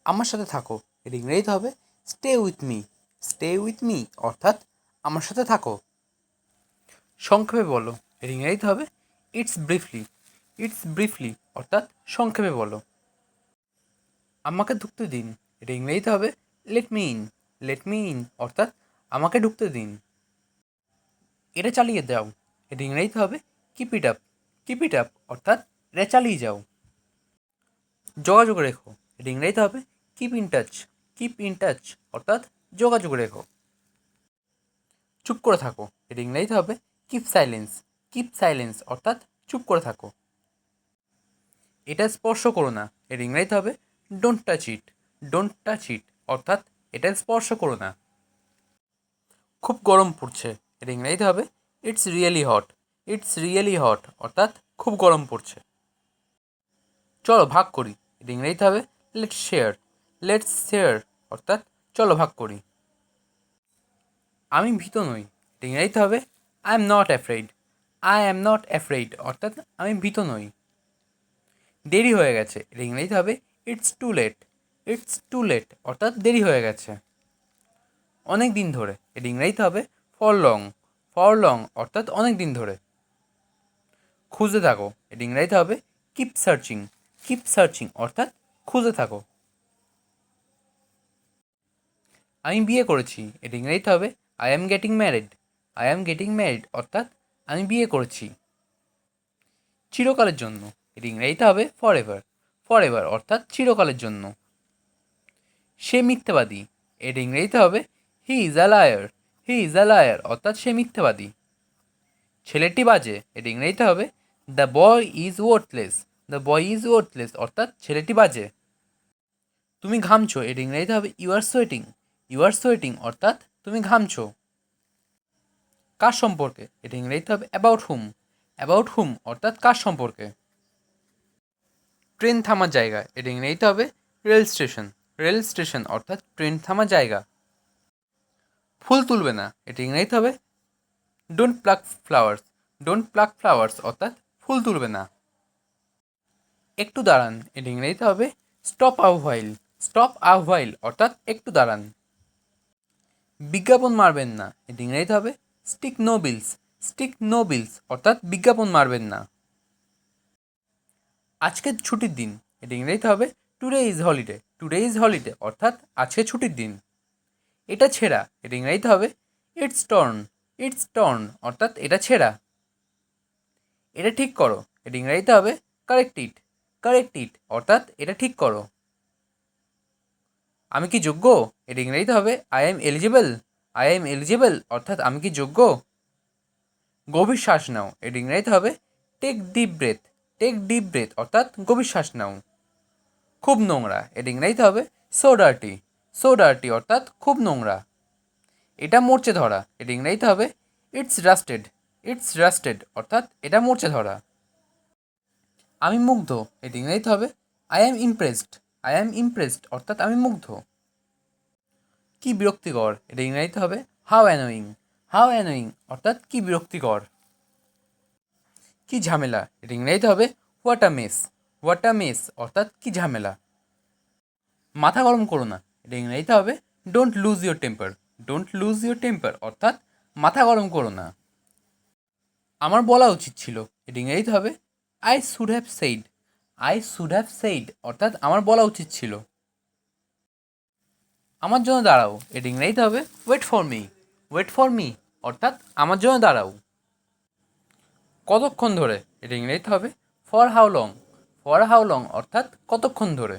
আমার সাথে থাকো, এটা ইংরেজিতে হবে stay with me. Stay with me অর্থাৎ আমার সাথে থাকো। সংক্ষেপে বলো, এর ইংরেজিতে হবে ইটস ব্রিফলি। ইটস ব্রিফলি অর্থাৎ সংক্ষেপে বলো। আমাকে ঢুকতে দিন, এটা ইংরেজিতে হবে let me in. Let me in অর্থাৎ আমাকে ঢুকতে দিন। এটা চালিয়ে দাও, এটা ইংরেজিতে হবে keep it up. Keep it up অর্থাৎ এটা চালিয়ে যাও। যোগাযোগ রেখো, এটা ইংরেজিতে হবে keep in touch. Keep in touch অর্থাৎ যোগাযোগ রেখো। চুপ করে থাকো, এটা ইংরেজিতে হবে কিপ সাইলেন্স। কিপ সাইলেন্স অর্থাৎ চুপ করে থাকো। এটা স্পর্শ করো না, এর ইংরেজিতে হবে don't touch it. Don't touch it অর্থাৎ এটা স্পর্শ করো না। খুব গরম পড়ছে, এর ইংরেজিতে হবে it's really hot. It's really hot অর্থাৎ খুব গরম পড়ছে। চলো ভাগ করি, এর ইংরেজিতে হবে লেটস শেয়ার। লেটস শেয়ার অর্থাৎ চলো ভাগ করি। আমি ভীত নই, এটা ইংরেজিতে হবে I am not afraid. I am not afraid অর্থাৎ আমি ভীত নই। দেরি হয়ে গেছে, এটা ইংরেজিতে হবে it's too late. It's too late অর্থাৎ দেরি হয়ে গেছে। অনেক দিন ধরে, এটা ইংরেজিতে হবে ফর লং। ফর লং অর্থাৎ অনেক দিন ধরে। খুঁজে থাকো, এটা ইংরেজিতে হবে কিপ সার্চিং। কিপ সার্চিং অর্থাৎ খুঁজে থাকো। আমি বিয়ে করেছি, এটা ইংরেজিতে হবে I am getting married. I am getting married অর্থাৎ আমি বিয়ে করেছি। চিরকালের জন্য, এটা ইংরেজিতে হবে ফর এভার। ফর এভার অর্থাৎ চিরকালের জন্য। সে মিথ্যাবাদী, এটা ইংরেজিতে হবে he is a liar. He is a liar অর্থাৎ সে মিথ্যাবাদী। ছেলেটি বাজে, এটা ইংরেজিতে হবে the boy is worthless. The boy is worthless অর্থাৎ ছেলেটি বাজে। তুমি ঘামছো, এটা ইংরেজিতে হবে you are sweating. You are sweating অর্থাৎ তুমি ঘামছো। কার সম্পর্কে, এটা ইংরেজিতে হবে অ্যাবাউট হুম। অ্যাবাউট হুম অর্থাৎ কার সম্পর্কে। ট্রেন থামার জায়গা, এটা ইংরেজিতে হবে রেল স্টেশন। রেল স্টেশন অর্থাৎ ট্রেন থামার জায়গা। ফুল তুলবে না, এটা ইংরেজিতে হবে don't pluck flowers. Don't pluck flowers অর্থাৎ ফুল তুলবে না। একটু দাঁড়ান, এটা ইংরেজিতে হবে stop a while. Stop a while অর্থাৎ একটু দাঁড়ান। বিজ্ঞাপন মারবেন না, এটা ইংরেজিতে হবে stick no bills. Stick no bills অর্থাৎ বিজ্ঞাপন মারবেন না। আজকের ছুটির দিন, এটা ইংরেজিতে হবে today is holiday. Today is holiday অর্থাৎ আজকে ছুটির দিন। এটা ছেঁড়া, এটা ইংরেজিতে হবে ইটস টর্ন। ইটস টর্ন অর্থাৎ এটা ছেঁড়া। এটা ঠিক করো, এটা ইংরেজিতে হবে কারেক্ট ইট। কারেক্ট ইট অর্থাৎ এটা ঠিক করো। আমি কি যোগ্য, এটা ইংরেজিতে হবে I am eligible. I am eligible অর্থাৎ আমি কি যোগ্য। গভীর শ্বাস নাও, এটা ইংরেজিতে হবে take deep breath. Take deep breath অর্থাৎ গভীর শ্বাস নাও। খুব নোংরা, এটা ইংরেজিতে হবে সো ডার্টি। সো ডার্টি অর্থাৎ খুব নোংরা। এটা মরচে ধরা, এটা ইংরেজিতে হবে ইটস রাস্টেড। ইটস রাস্টেড অর্থাৎ এটা মরচে ধরা। আমি মুগ্ধ, এটা ইংরেজিতে হবে I am impressed. I am impressed অর্থাৎ আমি মুগ্ধ। কি বিরক্তিকর, এটা ইংরেজিতে হবে হাউ অ্যানোয়িং। হাউ অ্যানোয়িং অর্থাৎ কি বিরক্তিকর। কি ঝামেলা, এটা ইংরেজিতে হবে what a mace. What a mace অর্থাৎ কি ঝামেলা। মাথা গরম করো না, এটা ইংরেজিতে হবে don't lose your temper. Don't lose your temper অর্থাৎ মাথা গরম করো না। আমার বলা উচিত ছিল, এটা ইংরেজিতে হবে I should have said. I should have said অর্থাৎ আমার বলা উচিত ছিল। আমার জন্য দাঁড়াও, এটা ইংরেজিতে হবে wait for me. Wait for me অর্থাৎ আমার জন্য দাঁড়াও। কতক্ষণ ধরে, এটা ইংরেজিতে হবে for how long. For how long অর্থাৎ কতক্ষণ ধরে।